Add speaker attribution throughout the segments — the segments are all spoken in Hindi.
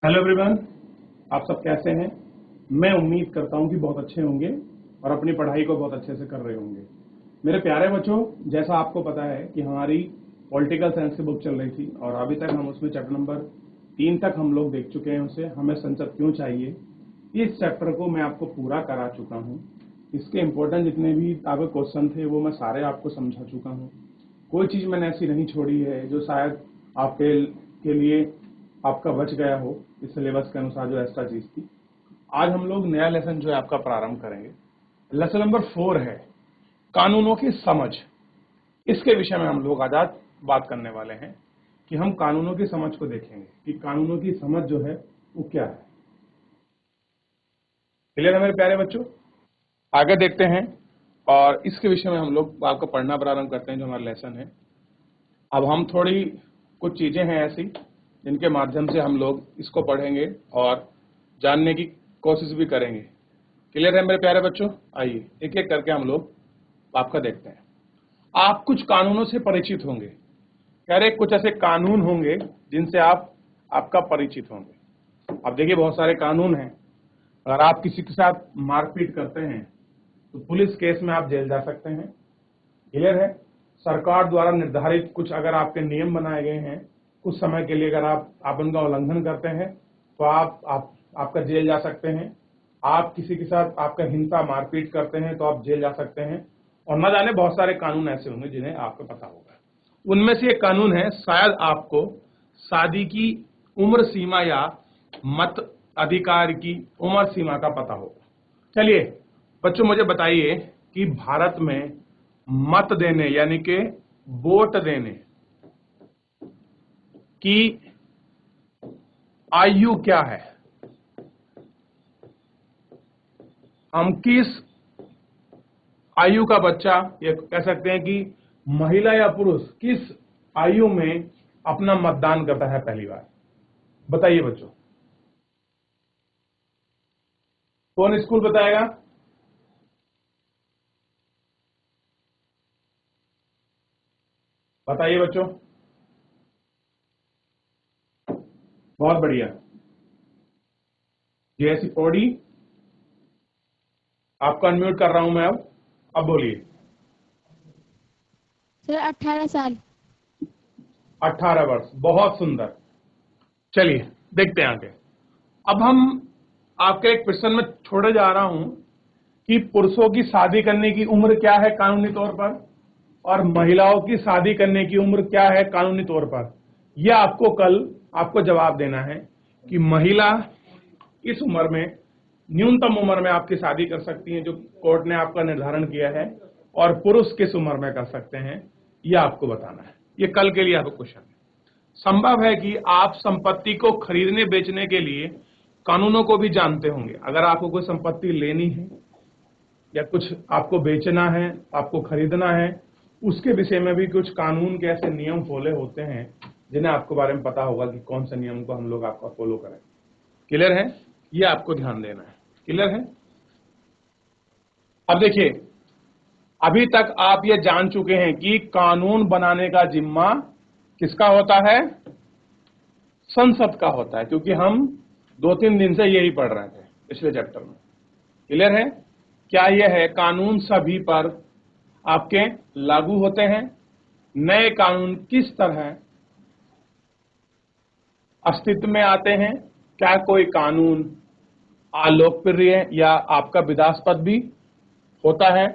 Speaker 1: हेलो एवरीवन, आप सब कैसे हैं। मैं उम्मीद करता हूं कि बहुत अच्छे होंगे और अपनी पढ़ाई को बहुत अच्छे से कर रहे होंगे। मेरे प्यारे बच्चों, जैसा आपको पता है कि हमारी पॉलिटिकल साइंस की बुक चल रही थी और अभी तक हम उसमें चैप्टर नंबर 3 तक हम लोग देख चुके हैं। उसे हमें संसद क्यों चाहिए, इस चैप्टर को मैं आपको पूरा करा चुका हूँ। इसके इम्पोर्टेंट जितने भी आपके क्वेश्चन थे वो मैं सारे आपको समझा चुका हूँ। कोई चीज़ मैंने ऐसी नहीं छोड़ी है जो शायद आपके के लिए आपका बच गया हो इस सिलेबस के अनुसार जो एक्स्ट्रा चीज थी। आज हम लोग नया लेसन जो है आपका प्रारंभ करेंगे। लेसन नंबर 4 है कानूनों की समझ। इसके विषय में हम लोग आज बात करने वाले हैं कि हम कानूनों की समझ को देखेंगे कि कानूनों की समझ जो है वो क्या है। क्लियर है मेरे प्यारे बच्चों? आगे देखते हैं और इसके विषय में हम लोग आपको पढ़ना प्रारंभ करते हैं जो हमारा लेसन है। अब हम थोड़ी कुछ चीजें हैं ऐसी जिनके माध्यम से हम लोग इसको पढ़ेंगे और जानने की कोशिश भी करेंगे। क्लियर है मेरे प्यारे बच्चों? आइए एक एक करके हम लोग आपका देखते हैं। आप कुछ कानूनों से परिचित होंगे। कह रहे कुछ ऐसे कानून होंगे जिनसे आप आपका परिचित होंगे। अब देखिए बहुत सारे कानून हैं। अगर आप किसी के साथ मारपीट करते हैं तो पुलिस केस में आप जेल जा सकते हैं। क्लियर है? सरकार द्वारा निर्धारित कुछ अगर आपके नियम बनाए गए हैं, कुछ समय के लिए अगर आप उनका उल्लंघन करते हैं तो आपका जेल जा सकते हैं। आप किसी के साथ आपका हिंसा मारपीट करते हैं तो आप जेल जा सकते हैं। और न जाने बहुत सारे कानून ऐसे होंगे जिन्हें आपको पता होगा। उनमें से एक कानून है, शायद आपको शादी की उम्र सीमा या मत अधिकार की उम्र सीमा का पता होगा। चलिए बच्चों मुझे बताइए कि भारत में मत देने यानी कि वोट देने की आयु क्या है। हम किस आयु का बच्चा, ये कह सकते हैं कि महिला या पुरुष किस आयु में अपना मतदान करता है पहली बार। बताइए बच्चों, कौन स्कूल बताएगा? बताइए बच्चों। बहुत बढ़िया, जैसी पौड़ी। आपको अनम्यूट कर रहा हूं मैं। अब बोलिए।
Speaker 2: सर 18 साल।
Speaker 1: 18 वर्ष, बहुत सुंदर। चलिए देखते हैं आगे। अब हम आपके एक प्रश्न में छोड़े जा रहा हूं कि पुरुषों की शादी करने की उम्र क्या है कानूनी तौर पर और महिलाओं की शादी करने की उम्र क्या है कानूनी तौर पर। यह आपको कल आपको जवाब देना है कि महिला इस उम्र में, न्यूनतम उम्र में आपकी शादी कर सकती है जो कोर्ट ने आपका निर्धारण किया है, और पुरुष किस उम्र में कर सकते हैं यह आपको बताना है। यह कल के लिए आपको क्वेश्चन है। संभव है कि आप संपत्ति को खरीदने बेचने के लिए कानूनों को भी जानते होंगे। अगर आपको कोई संपत्ति लेनी है या कुछ आपको बेचना है, आपको खरीदना है, उसके विषय में भी कुछ कानून के ऐसे नियम फॉलो होते हैं जिन्हें आपको बारे में पता होगा कि कौन से नियम को हम लोग आपका फॉलो करें। क्लियर है? ये आपको ध्यान देना है। क्लियर है? अब देखिए, अभी तक आप ये जान चुके हैं कि कानून बनाने का जिम्मा किसका होता है? संसद का होता है, क्योंकि हम 2-3 दिन से यही पढ़ रहे थे पिछले चैप्टर में। क्लियर है? क्या यह है कानून सभी पर आपके लागू होते हैं? नए कानून किस तरह अस्तित्व में आते हैं? क्या कोई कानून अलोकप्रिय या आपका विवादास्पद भी होता है?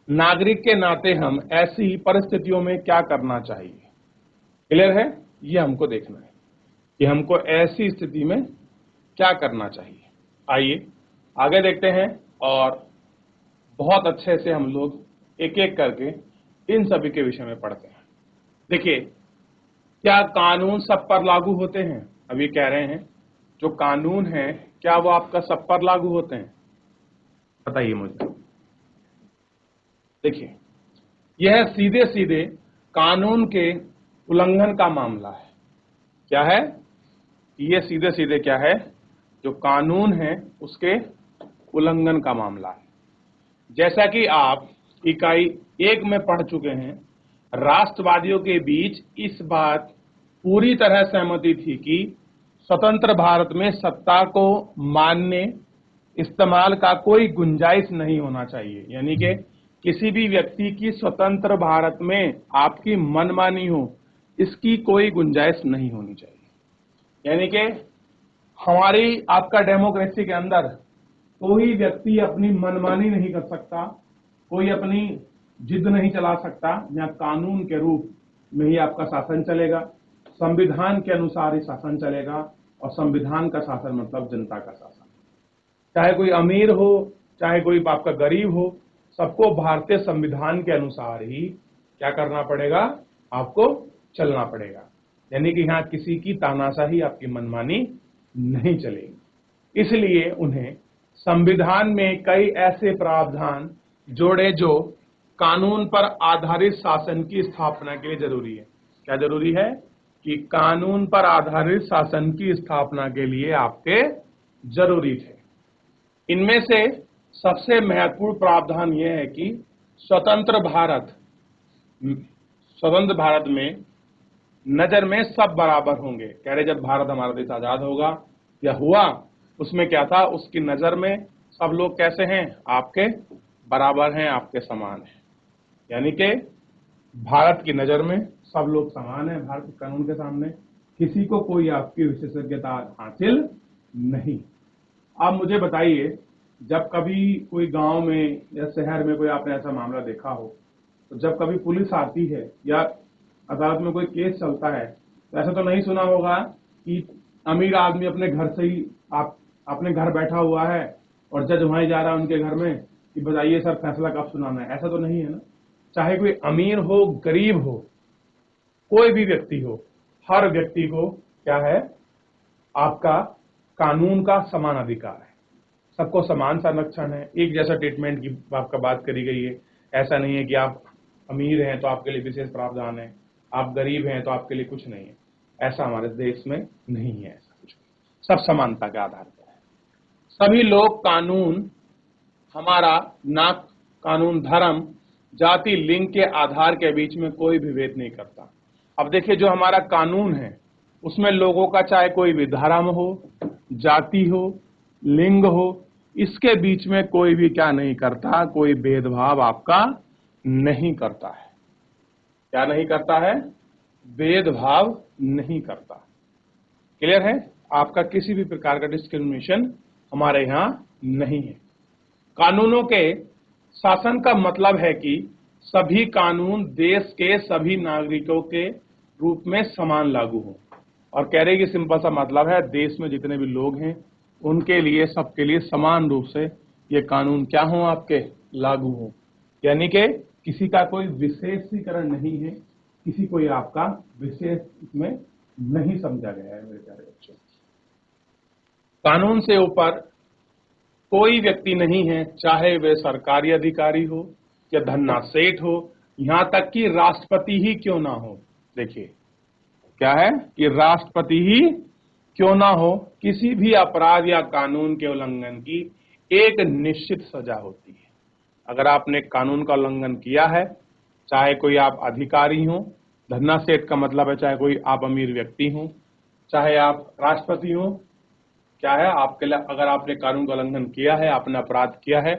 Speaker 1: नागरिक के नाते हम ऐसी परिस्थितियों में क्या करना चाहिए? क्लियर है? ये हमको देखना है कि हमको ऐसी स्थिति में क्या करना चाहिए। आइए आगे देखते हैं और बहुत अच्छे से हम लोग एक एक करके इन सभी के विषय में पढ़ते हैं। देखिए, क्या कानून सब पर लागू होते हैं? अभी कह रहे हैं जो कानून है क्या वो आपका सब पर लागू होते हैं? बताइए मुझे। देखिए, यह सीधे सीधे कानून के उल्लंघन का मामला है। क्या है? ये सीधे सीधे क्या है? जो कानून है उसके उल्लंघन का मामला है। जैसा कि आप इकाई 1 में पढ़ चुके हैं, राष्ट्रवादियों के बीच इस बात पूरी तरह सहमति थी कि स्वतंत्र भारत में सत्ता को मानने इस्तेमाल का कोई गुंजाइश नहीं होना चाहिए। यानी कि किसी भी व्यक्ति की स्वतंत्र भारत में आपकी मनमानी हो, इसकी कोई गुंजाइश नहीं होनी चाहिए। यानी कि हमारी आपका डेमोक्रेसी के अंदर कोई व्यक्ति अपनी मनमानी नहीं कर सकता, कोई अपनी जिद नहीं चला सकता। यहाँ कानून के रूप में ही आपका शासन चलेगा, संविधान के अनुसार ही शासन चलेगा, और संविधान का शासन मतलब जनता का शासन। चाहे कोई अमीर हो, चाहे कोई आपका गरीब हो, सबको भारतीय संविधान के अनुसार ही क्या करना पड़ेगा, आपको चलना पड़ेगा। यानी कि यहाँ किसी की तानाशाही, आपकी मनमानी नहीं चलेगी। इसलिए उन्हें संविधान में कई ऐसे प्रावधान जोड़े जो कानून पर आधारित शासन की स्थापना के लिए जरूरी है। क्या जरूरी है कि कानून पर आधारित शासन की स्थापना के लिए आपके जरूरी थे। इनमें से सबसे महत्वपूर्ण प्रावधान यह है कि स्वतंत्र भारत में नजर में सब बराबर होंगे। कह रहे जब भारत हमारा देश आजाद होगा या हुआ, उसमें क्या था, उसकी नजर में सब लोग कैसे हैं, आपके बराबर हैं, आपके समान हैं। यानी कि भारत की नजर में सब लोग समान हैं भारत के कानून के सामने, किसी को कोई आपकी विशेषज्ञता हासिल नहीं। आप मुझे बताइए, जब कभी कोई गांव में या शहर में कोई आपने ऐसा मामला देखा हो, तो जब कभी पुलिस आती है या अदालत में कोई केस चलता है, तो ऐसा तो नहीं सुना होगा कि अमीर आदमी अपने घर से ही अपने घर बैठा हुआ है और जज वहां जा रहा है उनके घर में कि बताइए सर फैसला कब सुनाना है। ऐसा तो नहीं है ना। चाहे कोई अमीर हो, गरीब हो, कोई भी व्यक्ति हो, हर व्यक्ति को क्या है, आपका कानून का समान अधिकार है, सबको समान संरक्षण है, एक जैसा ट्रीटमेंट की आपका बात करी गई है। ऐसा नहीं है कि आप अमीर हैं तो आपके लिए विशेष प्रावधान है, आप गरीब हैं तो आपके लिए कुछ नहीं है। ऐसा हमारे देश में नहीं है, ऐसा कुछ नहीं। सब समानता के आधार पर है। सभी लोग कानून हमारा ना कानून धर्म, जाति, लिंग के आधार के बीच में कोई भी भेद नहीं करता। अब देखिए, जो हमारा कानून है उसमें लोगों का चाहे कोई भी धर्म हो, जाति हो, लिंग हो, इसके बीच में कोई भी क्या नहीं करता, कोई भेदभाव आपका नहीं करता है। क्या नहीं करता है, भेदभाव नहीं करता। क्लियर है, आपका किसी भी प्रकार का डिस्क्रिमिनेशन हमारे यहां नहीं है। कानूनों के शासन का मतलब है कि सभी कानून देश के सभी नागरिकों के रूप में समान लागू हो। और कह रहे कि सिंपल सा मतलब है, देश में जितने भी लोग हैं उनके लिए, सबके लिए समान रूप से ये कानून क्या हो, आपके लागू हो। यानी कि किसी का कोई विशेषीकरण नहीं है, किसी को आपका विशेष इसमें नहीं समझा गया है। मेरे प्यारे बच्चों, कानून से ऊपर कोई व्यक्ति नहीं है, चाहे वे सरकारी अधिकारी हो या धन्ना सेठ हो, यहां तक कि राष्ट्रपति ही क्यों ना हो। देखिए क्या है कि राष्ट्रपति ही क्यों ना हो, किसी भी अपराध या कानून के उल्लंघन की एक निश्चित सजा होती है। अगर आपने कानून का उल्लंघन किया है, चाहे कोई आप अधिकारी हो, धन्ना सेठ का मतलब है चाहे कोई आप अमीर व्यक्ति हो, चाहे आप राष्ट्रपति हो, क्या है आपके लिए, अगर आपने कानून का उल्लंघन किया है, आपने अपराध किया है,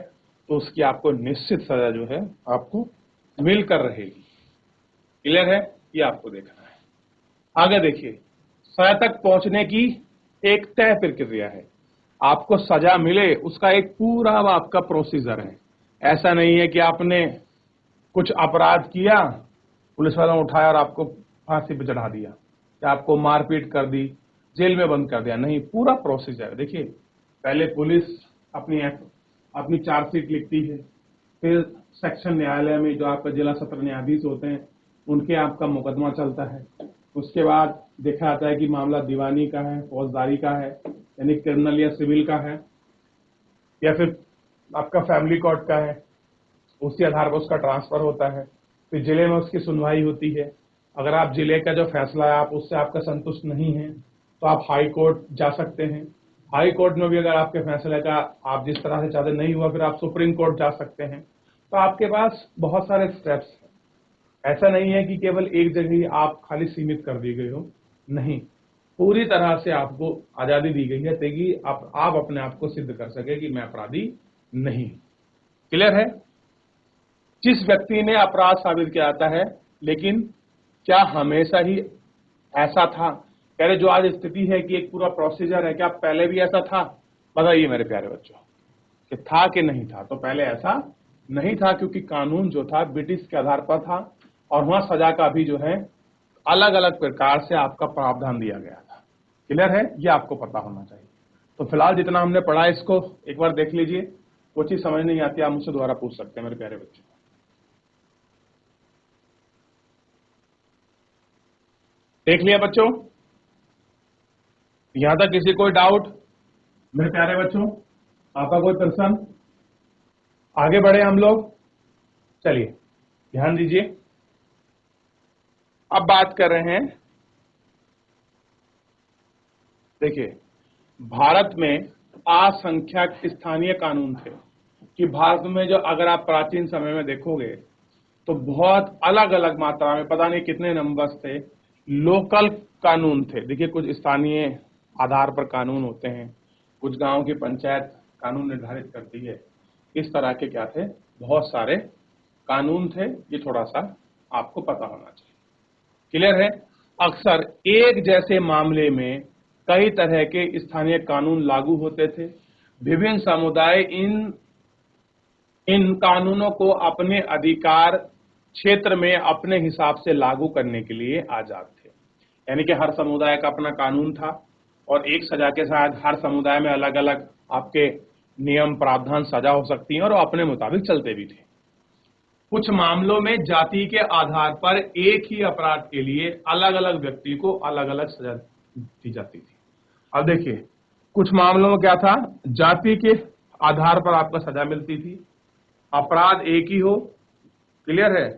Speaker 1: तो उसकी आपको निश्चित सजा जो है आपको मिलकर रहेगी। क्लियर है, ये आपको देखना है। आगे देखिए, सजा तक पहुंचने की एक तय प्रक्रिया है। आपको सजा मिले उसका एक पूरा आपका प्रोसीजर है। ऐसा नहीं है कि आपने कुछ अपराध किया, पुलिस वालों ने उठाया और आपको फांसी पे चढ़ा दिया या आपको मारपीट कर दी, जेल में बंद कर दिया। नहीं, पूरा प्रोसीजर। देखिए, पहले पुलिस अपनी चार्जशीट लिखती है, फिर सेक्शन न्यायालय में जो आपका जिला सत्र न्यायाधीश होते हैं उनके आपका मुकदमा चलता है। उसके बाद देखा जाता है कि मामला दीवानी का है, फौजदारी का है, यानी क्रिमिनल या सिविल का है, या फिर आपका फैमिली कोर्ट का है। उसी आधार पर उसका ट्रांसफर होता है, फिर जिले में उसकी सुनवाई होती है। अगर आप जिले का जो फैसला है आप उससे आपका संतुष्ट नहीं है तो आप हाई कोर्ट जा सकते हैं। हाई कोर्ट में भी अगर आपके फैसले का आप जिस तरह से चाहते नहीं हुआ, फिर आप सुप्रीम कोर्ट जा सकते हैं। तो आपके पास बहुत सारे स्टेप्स हैं। ऐसा नहीं है कि केवल एक जगह ही आप खाली सीमित कर दिए गए हो, नहीं, पूरी तरह से आपको आजादी दी गई है ताकि आप अपने आप को सिद्ध कर सके कि मैं अपराधी नहीं। क्लियर है? जिस व्यक्ति ने अपराध साबित किया जाता है, लेकिन क्या हमेशा ही ऐसा था? पहले जो आज स्थिति है कि एक पूरा प्रोसीजर है, क्या पहले भी ऐसा था? बताइए मेरे प्यारे बच्चों कि था कि नहीं था? तो पहले ऐसा नहीं था, क्योंकि कानून जो था ब्रिटिश के आधार पर था और वहां सजा का भी जो है अलग अलग प्रकार से आपका प्रावधान दिया गया था। क्लियर है? ये आपको पता होना चाहिए। तो फिलहाल जितना हमने पढ़ा इसको एक बार देख लीजिए। वो चीज समझ नहीं आती आप मुझसे दोबारा पूछ सकते हैं मेरे प्यारे बच्चों। देख लिया बच्चों? यहां तक किसी कोई डाउट मेरे प्यारे बच्चों? आपका कोई प्रश्न? आगे बढ़े हम लोग। चलिए ध्यान दीजिए। अब बात कर रहे हैं, देखिए भारत में असंख्यक स्थानीय कानून थे कि भारत में जो अगर आप प्राचीन समय में देखोगे तो बहुत अलग अलग मात्रा में, पता नहीं कितने नंबर्स थे, लोकल कानून थे। देखिए कुछ स्थानीय आधार पर कानून होते हैं, कुछ गांव की पंचायत कानून निर्धारित करती है, इस तरह के क्या थे, बहुत सारे कानून थे। ये थोड़ा सा आपको पता होना चाहिए। क्लियर है? अक्सर एक जैसे मामले में कई तरह के स्थानीय कानून लागू होते थे। विभिन्न समुदाय इन कानूनों को अपने अधिकार क्षेत्र में अपने हिसाब से लागू करने के लिए आजाद थे। यानी कि हर समुदाय का अपना कानून था और एक सजा के साथ हर समुदाय में अलग अलग आपके नियम, प्रावधान, सजा हो सकती हैं और वो अपने मुताबिक चलते भी थे। कुछ मामलों में जाति के आधार पर एक ही अपराध के लिए अलग अलग व्यक्ति को अलग अलग सजा दी जाती थी। अब देखिए कुछ मामलों में क्या था, जाति के आधार पर आपको सजा मिलती थी, अपराध एक ही हो। क्लियर है?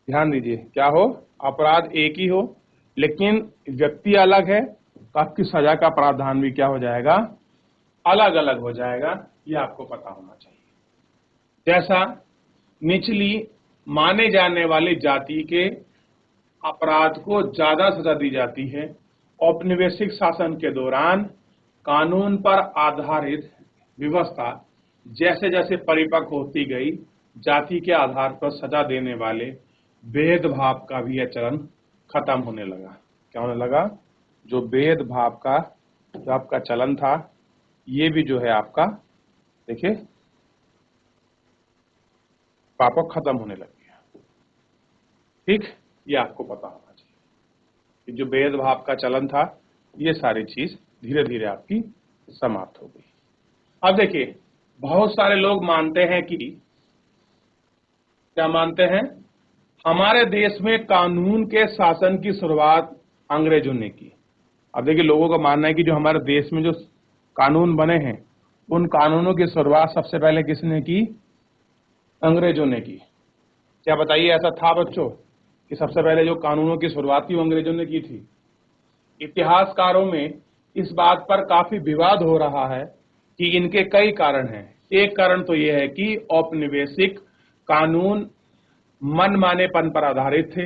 Speaker 1: ध्यान दीजिए, क्या हो, अपराध एक ही हो लेकिन व्यक्ति अलग है तो आपकी सजा का प्रावधान भी क्या हो जाएगा, अलग अलग हो जाएगा। ये आपको पता होना चाहिए। जैसा निचली माने जाने वाली जाति के अपराध को ज्यादा सजा दी जाती है, औपनिवेशिक शासन के दौरान कानून पर आधारित व्यवस्था जैसे जैसे परिपक्व होती गई, जाति के आधार पर सजा देने वाले भेदभाव का भी यह चलन खत्म होने लगा। क्या होने लगा? जो भेदभाव का जो आपका चलन था, ये भी जो है आपका देखिए पापा खत्म होने लग गया। ठीक, ये आपको पता होना चाहिए कि जो भेदभाव का चलन था, ये सारी चीज धीरे धीरे आपकी समाप्त हो गई। अब देखिए बहुत सारे लोग मानते हैं कि, क्या मानते हैं, हमारे देश में कानून के शासन की शुरुआत अंग्रेजों ने की। अब देखिए लोगों का मानना है कि जो हमारे देश में जो कानून बने हैं, उन कानूनों की शुरुआत सबसे पहले किसने की? अंग्रेजों ने की। क्या बताइए ऐसा था बच्चों कि सबसे पहले जो कानूनों की शुरुआत थी वो अंग्रेजों ने की थी? इतिहासकारों में इस बात पर काफी विवाद हो रहा है कि इनके कई कारण हैं। एक कारण तो यह है कि औपनिवेशिक कानून मनमानेपन पर आधारित थे।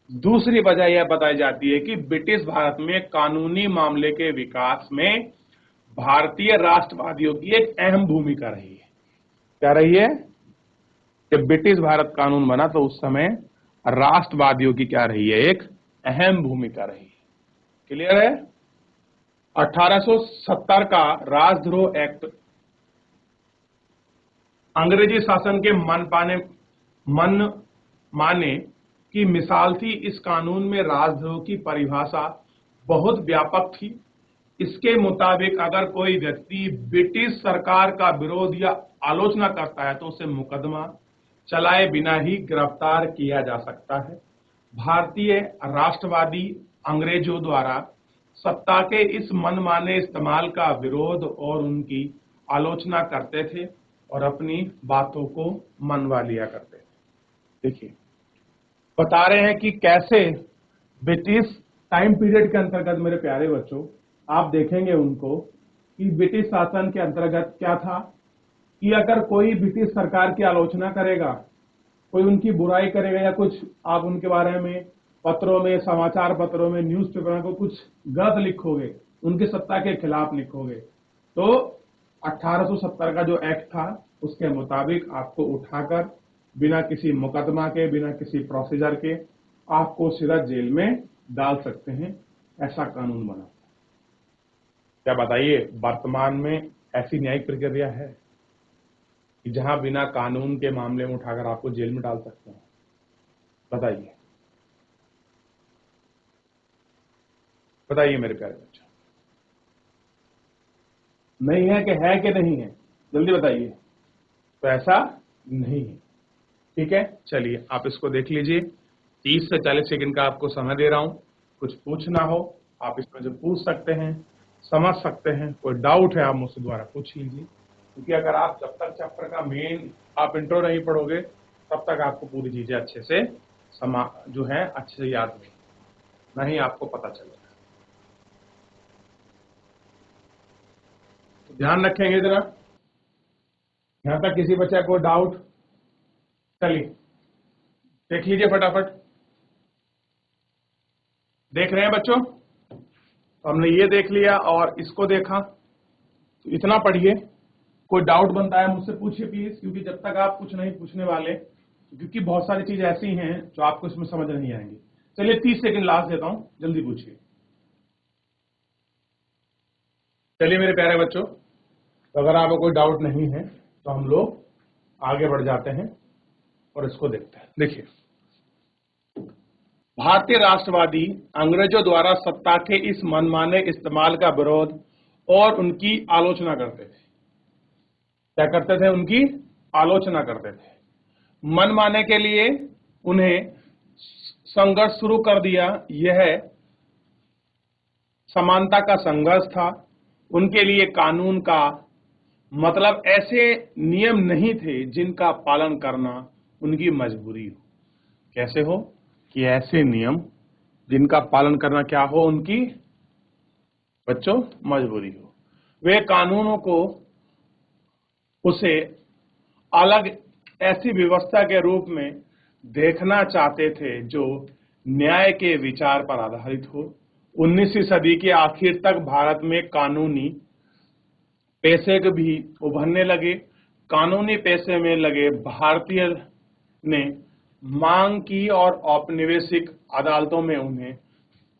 Speaker 1: दूसरी वजह यह बताई जाती है कि ब्रिटिश भारत में कानूनी मामले के विकास में भारतीय राष्ट्रवादियों की एक अहम भूमिका रही है। क्या रही है? जब ब्रिटिश भारत कानून बना तो उस समय राष्ट्रवादियों की क्या रही है, एक अहम भूमिका रही है। क्लियर है? 1870 का राजद्रोह एक्ट अंग्रेजी शासन के मन माने की मिसाल थी। इस कानून में राजद्रोह की परिभाषा बहुत व्यापक थी। इसके मुताबिक अगर कोई व्यक्ति ब्रिटिश सरकार का विरोध या आलोचना करता है तो उसे मुकदमा चलाए बिना ही गिरफ्तार किया जा सकता है। भारतीय राष्ट्रवादी अंग्रेजों द्वारा सत्ता के इस मनमाने इस्तेमाल का विरोध और उनकी आलोचना करते थे और अपनी बातों को मनवा लिया करते थे। देखिए बता रहे हैं कि कैसे ब्रिटिश टाइम पीरियड के अंतर्गत मेरे प्यारे बच्चों आप देखेंगे उनको कि ब्रिटिश शासन के अंतर्गत क्या था कि अगर कोई ब्रिटिश सरकार की आलोचना करेगा, कोई उनकी बुराई करेगा या कुछ आप उनके बारे में पत्रों में, समाचार पत्रों में, न्यूज़पेपर को कुछ गलत लिखोगे, उनकी सत्ता के खिलाफ लिखोगे, तो 1870 का जो एक्ट था उसके मुताबिक आपको उठाकर बिना किसी मुकदमा के, बिना किसी प्रोसीजर के आपको सीधा जेल में डाल सकते हैं। ऐसा कानून बना। क्या बताइए, वर्तमान में ऐसी न्यायिक प्रक्रिया है कि जहां बिना कानून के मामले में उठाकर आपको जेल में डाल सकते हैं? बताइए, बताइए मेरे प्यारे बच्चों, नहीं है कि नहीं है? जल्दी बताइए। तो ऐसा नहीं है। ठीक है, चलिए आप इसको देख लीजिए। 30 से 40 सेकंड का आपको समय दे रहा हूं। कुछ पूछना हो आप इसमें से पूछ सकते हैं, समझ सकते हैं। कोई डाउट है आप मुझसे द्वारा पूछ लीजिए, क्योंकि अगर आप जब तक चैप्टर का मेन आप इंट्रो नहीं पढ़ोगे तब तक आपको पूरी चीजें अच्छे से जो है अच्छे से याद नहीं आपको पता चलेगा। तो ध्यान रखेंगे जरा, यहां तक किसी बच्चे को डाउट? चलिए देख लीजिए फटाफट। देख रहे हैं बच्चों? तो हमने ये देख लिया और इसको देखा, तो इतना पढ़िए। कोई डाउट बनता है मुझसे पूछिए प्लीज, क्योंकि जब तक आप कुछ नहीं पूछने वाले, क्योंकि बहुत सारी चीज ऐसी हैं जो आपको इसमें समझ नहीं आएंगी। चलिए 30 सेकंड लास्ट देता हूं, जल्दी पूछिए। चलिए मेरे प्यारे बच्चों, तो अगर आपको कोई डाउट नहीं है तो हम लोग आगे बढ़ जाते हैं और इसको देखते हैं। देखिए, भारतीय राष्ट्रवादी अंग्रेजों द्वारा सत्ता के इस मनमाने इस्तेमाल का विरोध और उनकी आलोचना करते थे। क्या करते थे? उनकी आलोचना करते थे। मनमाने के लिए उन्हें संघर्ष शुरू कर दिया। यह समानता का संघर्ष था। उनके लिए कानून का मतलब ऐसे नियम नहीं थे जिनका पालन करना उनकी मजबूरी हो। कैसे हो? कि ऐसे नियम जिनका पालन करना क्या हो? उनकी बच्चों मजबूरी हो। वे कानूनों को उसे अलग ऐसी व्यवस्था के रूप में देखना चाहते थे जो न्याय के विचार पर आधारित हो। 19वीं सदी के आखिर तक भारत में कानूनी पेशे के भी उभरने लगे। कानूनी पेशे में लगे भारतीय ने मांग की और औपनिवेशिक अदालतों में उन्हें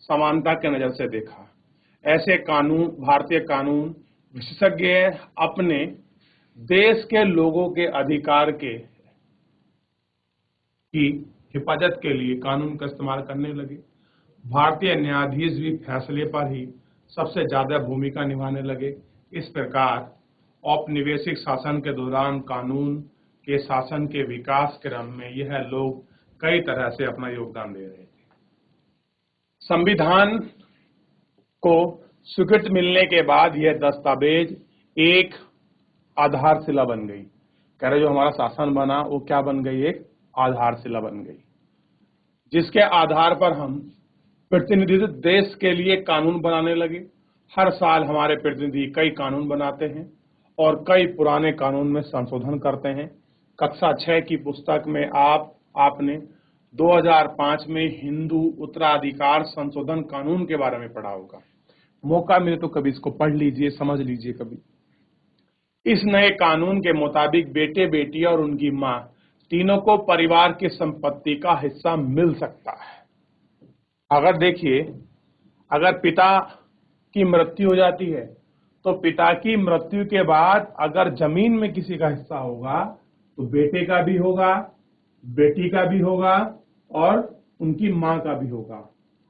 Speaker 1: समानता के नजर से देखा। ऐसे कानून, भारतीय कानून विशेषज्ञ अपने देश के लोगों के अधिकार के की हिफाजत के लिए कानून का इस्तेमाल करने लगे। भारतीय न्यायाधीश भी फैसले पर ही सबसे ज्यादा भूमिका निभाने लगे। इस प्रकार औपनिवेशिक शासन के दौरान कानून के शासन के विकास क्रम में यह लोग कई तरह से अपना योगदान दे रहे थे। संविधान को स्वीकृति मिलने के बाद यह दस्तावेज एक आधारशिला बन गई। कह रहे जो हमारा शासन बना वो क्या बन गई? एक आधारशिला बन गई, जिसके आधार पर हम प्रतिनिधित्व देश के लिए कानून बनाने लगे। हर साल हमारे प्रतिनिधि कई कानून बनाते हैं और कई पुराने कानून में संशोधन करते हैं। कक्षा 6 की पुस्तक में आपने 2005 में हिंदू उत्तराधिकार संशोधन कानून के बारे में पढ़ा होगा। मौका मिले तो कभी इसको पढ़ लीजिए, समझ लीजिए कभी। इस नए कानून के मुताबिक बेटे, बेटी और उनकी मां तीनों को परिवार की संपत्ति का हिस्सा मिल सकता है। अगर देखिए, अगर पिता की मृत्यु हो जाती है तो पिता की मृत्यु के बाद अगर जमीन में किसी का हिस्सा होगा तो बेटे का भी होगा, बेटी का भी होगा और उनकी मां का भी होगा।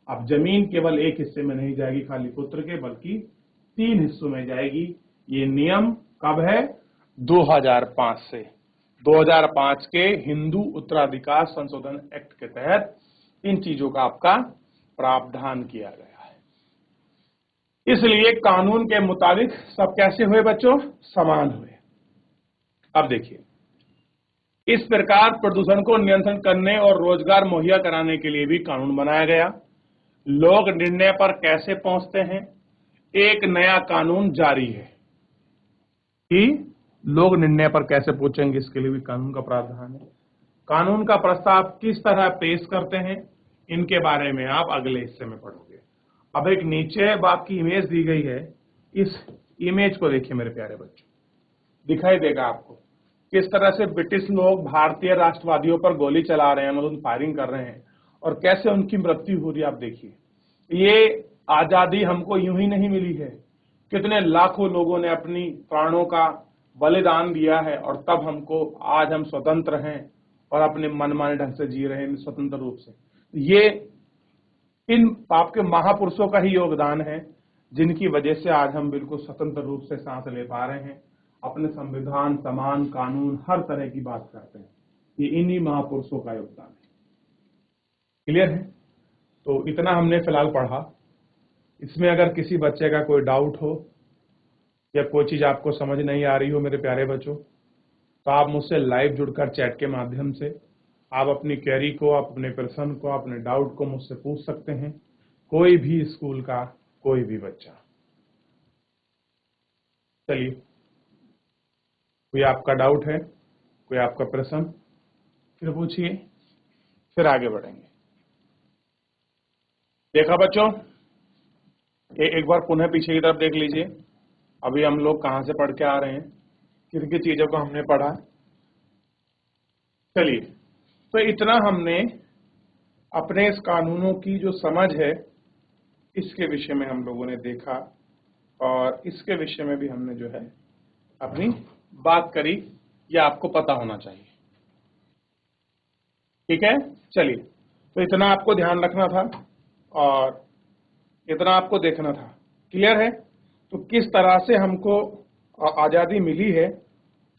Speaker 1: अब जमीन केवल एक हिस्से में नहीं जाएगी खाली पुत्र के, बल्कि 3 हिस्सों में जाएगी। ये नियम कब है? 2005 से। 2005 के हिंदू उत्तराधिकार संशोधन एक्ट के तहत इन चीजों का आपका प्रावधान किया गया है। इसलिए कानून के मुताबिक सब कैसे हुए बच्चों? समान हुए। अब देखिए, इस प्रकार प्रदूषण को नियंत्रण करने और रोजगार मुहैया कराने के लिए भी कानून बनाया गया। लोग निर्णय पर कैसे पहुंचते हैं? एक नया कानून जारी है कि लोग निर्णय पर कैसे पहुंचेंगे, इसके लिए भी कानून का प्रावधान है। कानून का प्रस्ताव किस तरह पेश करते हैं? इनके बारे में आप अगले हिस्से में पढ़ोगे। अब एक नीचे आपकी इमेज दी गई है, इस इमेज को देखिए मेरे प्यारे बच्चों, दिखाई देगा आपको किस तरह से ब्रिटिश लोग भारतीय राष्ट्रवादियों पर गोली चला रहे हैं, मतलब फायरिंग कर रहे हैं, और कैसे उनकी मृत्यु हो रही है। आप देखिए, ये आजादी हमको यूं ही नहीं मिली है, कितने लाखों लोगों ने अपनी प्राणों का बलिदान दिया है, और तब हमको आज हम स्वतंत्र हैं और अपने मनमाने ढंग से जी रहे हैं स्वतंत्र रूप से। ये इन आपके महापुरुषों का ही योगदान है, जिनकी वजह से आज हम बिल्कुल स्वतंत्र रूप से सांस ले पा रहे हैं, अपने संविधान, समान कानून, हर तरह की बात करते हैं। ये इन्हीं महापुरुषों का योगदान है। क्लियर है? तो इतना हमने फिलहाल पढ़ा। इसमें अगर किसी बच्चे का कोई डाउट हो या कोई चीज आपको समझ नहीं आ रही हो मेरे प्यारे बच्चों, तो आप मुझसे लाइव जुड़कर चैट के माध्यम से आप अपनी क्वेरी को, आप अपने प्रश्न को, अपने डाउट को मुझसे पूछ सकते हैं। कोई भी स्कूल का कोई भी बच्चा। चलिए, कोई आपका डाउट है, कोई आपका प्रश्न, फिर पूछिए, फिर आगे बढ़ेंगे। देखा बच्चों, एक बार पुनः पीछे की तरफ देख लीजिए। अभी हम लोग कहां से पढ़ के आ रहे हैं, किन किन चीजों को हमने पढ़ा। चलिए, तो इतना हमने अपने इस कानूनों की जो समझ है इसके विषय में हम लोगों ने देखा, और इसके विषय में भी हमने जो है अपनी बात करी। यह आपको पता होना चाहिए। ठीक है? चलिए, तो इतना आपको ध्यान रखना था और इतना आपको देखना था। क्लियर है? तो किस तरह से हमको आजादी मिली है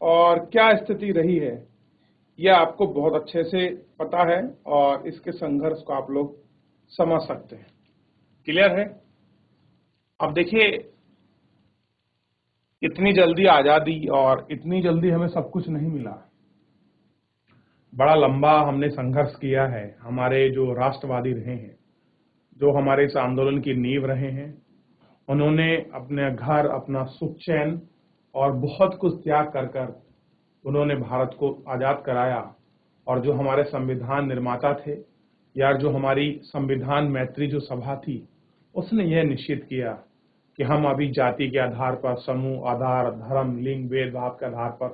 Speaker 1: और क्या स्थिति रही है, यह आपको बहुत अच्छे से पता है, और इसके संघर्ष को आप लोग समझ सकते हैं। क्लियर है? अब देखिए, इतनी जल्दी आजादी और इतनी जल्दी हमें सब कुछ नहीं मिला। बड़ा लंबा हमने संघर्ष किया है। हमारे जो राष्ट्रवादी रहे हैं, जो हमारे इस आंदोलन की नींव रहे हैं, उन्होंने अपने घर, अपना सुख चैन और बहुत कुछ त्याग कर कर उन्होंने भारत को आजाद कराया। और जो हमारे संविधान निर्माता थे, या जो हमारी संविधान मैत्री जो सभा थी, उसने यह निश्चित किया कि हम अभी जाति के आधार पर, समूह आधार, धर्म, लिंग, भेदभाव के आधार पर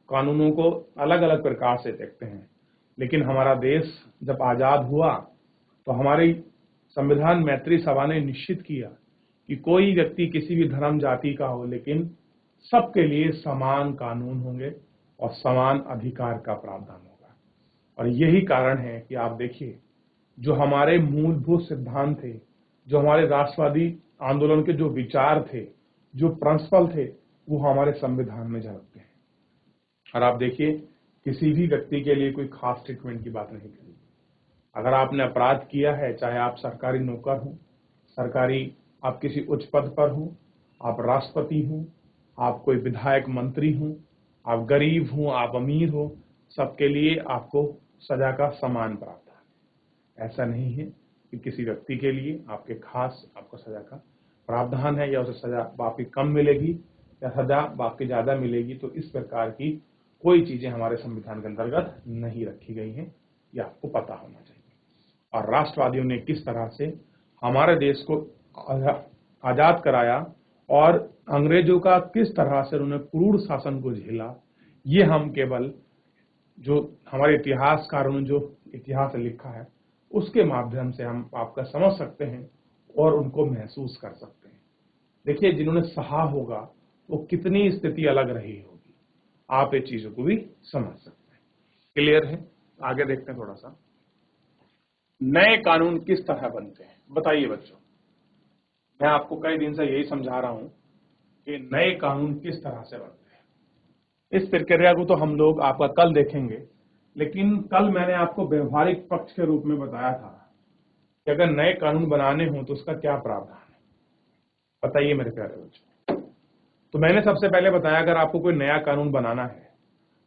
Speaker 1: कानूनों को अलग अलग प्रकार से देखते हैं। लेकिन हमारा देश जब आजाद हुआ तो हमारी संविधान मैत्री सभा ने निश्चित किया कि कोई व्यक्ति किसी भी धर्म, जाति का हो, लेकिन सबके लिए समान कानून होंगे और समान अधिकार का प्रावधान होगा। और यही कारण है कि आप देखिए, जो हमारे मूलभूत सिद्धांत थे, जो हमारे राष्ट्रवादी आंदोलन के जो विचार थे, जो प्रिंसिपल थे, वो हमारे संविधान में झलकते हैं। और आप देखिए, किसी भी व्यक्ति के लिए कोई खास ट्रीटमेंट की बात नहीं करी। अगर आपने अपराध किया है, चाहे आप सरकारी नौकर हो, आप किसी उच्च पद पर हो, आप राष्ट्रपति हो, आप कोई विधायक, मंत्री हो, आप गरीब हो, आप अमीर हो, सबके लिए आपको सजा का समान प्रावधान है। ऐसा नहीं है कि किसी व्यक्ति के लिए आपको सजा का प्रावधान है, या उसे सजा बाकी कम मिलेगी या सजा बाकी ज्यादा मिलेगी। तो इस प्रकार की कोई चीजें हमारे संविधान के अंतर्गत नहीं रखी गई हैं, यह आपको पता होना चाहिए। और राष्ट्रवादियों ने किस तरह से हमारे देश को आजाद कराया और अंग्रेजों का किस तरह से उन्होंने क्रूर शासन को झेला, ये हम केवल जो हमारे इतिहासकारों ने जो इतिहास लिखा है उसके माध्यम से हम आपका समझ सकते हैं और उनको महसूस कर सकते हैं। देखिए, जिन्होंने सहा होगा वो कितनी स्थिति अलग रही होगी, आप ये चीजों को भी समझ सकते हैं। क्लियर है? आगे देखते हैं थोड़ा सा। नए कानून किस तरह बनते हैं, बताइए बच्चों। मैं आपको कई दिन से यही समझा रहा हूं कि नए कानून किस तरह से बनते हैं। इस प्रक्रिया को तो हम लोग आपका कल देखेंगे, लेकिन कल मैंने आपको व्यवहारिक पक्ष के रूप में बताया था कि अगर नए कानून बनाने हो तो उसका क्या प्रावधान है। बताइए मेरे प्यारे बच्चों। तो मैंने सबसे पहले बताया, अगर आपको कोई नया कानून बनाना है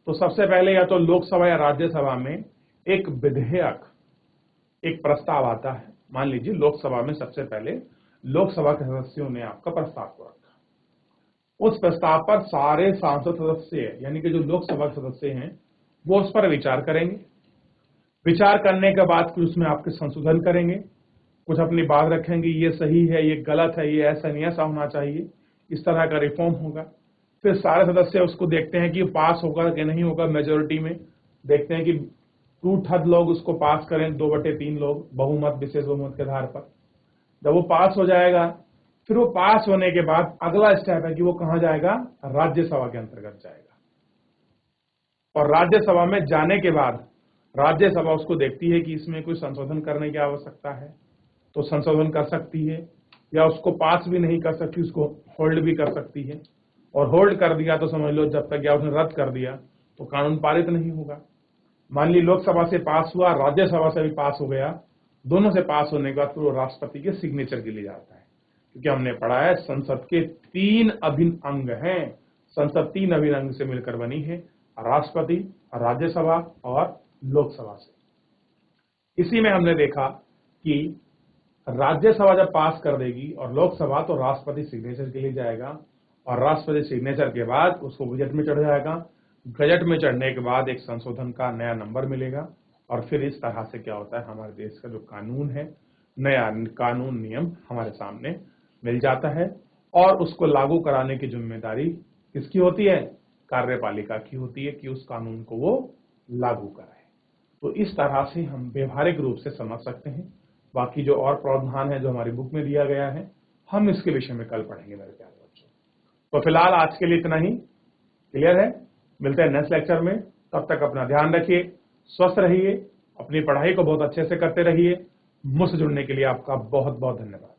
Speaker 1: तो सबसे पहले या तो लोकसभा या राज्यसभा में एक विधेयक, एक प्रस्ताव आता है। मान लीजिए लोकसभा में सबसे पहले लोकसभा के सदस्यों ने आपका प्रस्ताव को रखा। उस प्रस्ताव पर सारे सांसद सदस्य, यानी कि जो लोकसभा के सदस्य हैं, वो उस पर विचार करेंगे। विचार करने के बाद फिर उसमें आपके संशोधन करेंगे, कुछ अपनी बात रखेंगे, ये सही है, ये गलत है, ये ऐसा नहीं, ऐसा होना चाहिए, इस तरह का रिफॉर्म होगा। फिर सारे सदस्य उसको देखते हैं कि पास होगा कि नहीं होगा, मेजोरिटी में देखते हैं कि 2/3 लोग उसको पास करें, 2/3 लोग बहुमत, विशेष बहुमत के आधार पर। जब वो पास हो जाएगा, फिर वो पास होने के बाद अगला स्टेप है कि वो कहां जाएगा, राज्यसभा के अंतर्गत जाएगा। और राज्यसभा में जाने के बाद राज्यसभा उसको देखती है कि इसमें कोई संशोधन करने की आवश्यकता है तो संशोधन कर सकती है, या उसको पास भी नहीं कर सकती, उसको होल्ड भी कर सकती है। और होल्ड कर दिया तो समझ लो जब तक या उसने रद्द कर दिया तो कानून पारित नहीं होगा। मान ली लोकसभा से पास हुआ, राज्यसभा से भी पास हो गया, दोनों से पास होने के बाद फिर वो राष्ट्रपति के सिग्नेचर के लिए जाता है, क्योंकि हमने पढ़ा है संसद के 3 अभिन्न अंग हैं। संसद 3 अभिन्न अंग से मिलकर बनी है, राष्ट्रपति, राज्यसभा और लोकसभा से। इसी में हमने देखा कि राज्यसभा जब पास कर देगी और लोकसभा, तो राष्ट्रपति सिग्नेचर के लिए जाएगा, और राष्ट्रपति सिग्नेचर के बाद उसको गजट में चढ़ जाएगा। गजट में चढ़ने के बाद एक संशोधन का नया नंबर मिलेगा, और फिर इस तरह से क्या होता है, हमारे देश का जो कानून है, नया कानून नियम हमारे सामने मिल जाता है। और उसको लागू कराने की जिम्मेदारी किसकी होती है, कार्यपालिका की होती है कि उस कानून को वो लागू कराए। तो इस तरह से हम व्यवहारिक रूप से समझ सकते हैं। बाकी जो और प्रावधान है जो हमारी बुक में दिया गया है, हम इसके विषय में कल पढ़ेंगे मेरे प्यारे बच्चों। तो फिलहाल आज के लिए इतना ही। क्लियर है? मिलते हैं नेक्स्ट लेक्चर में। तब तक अपना ध्यान रखिए, स्वस्थ रहिए, अपनी पढ़ाई को बहुत अच्छे से करते रहिए। मुझसे जुड़ने के लिए आपका बहुत बहुत धन्यवाद।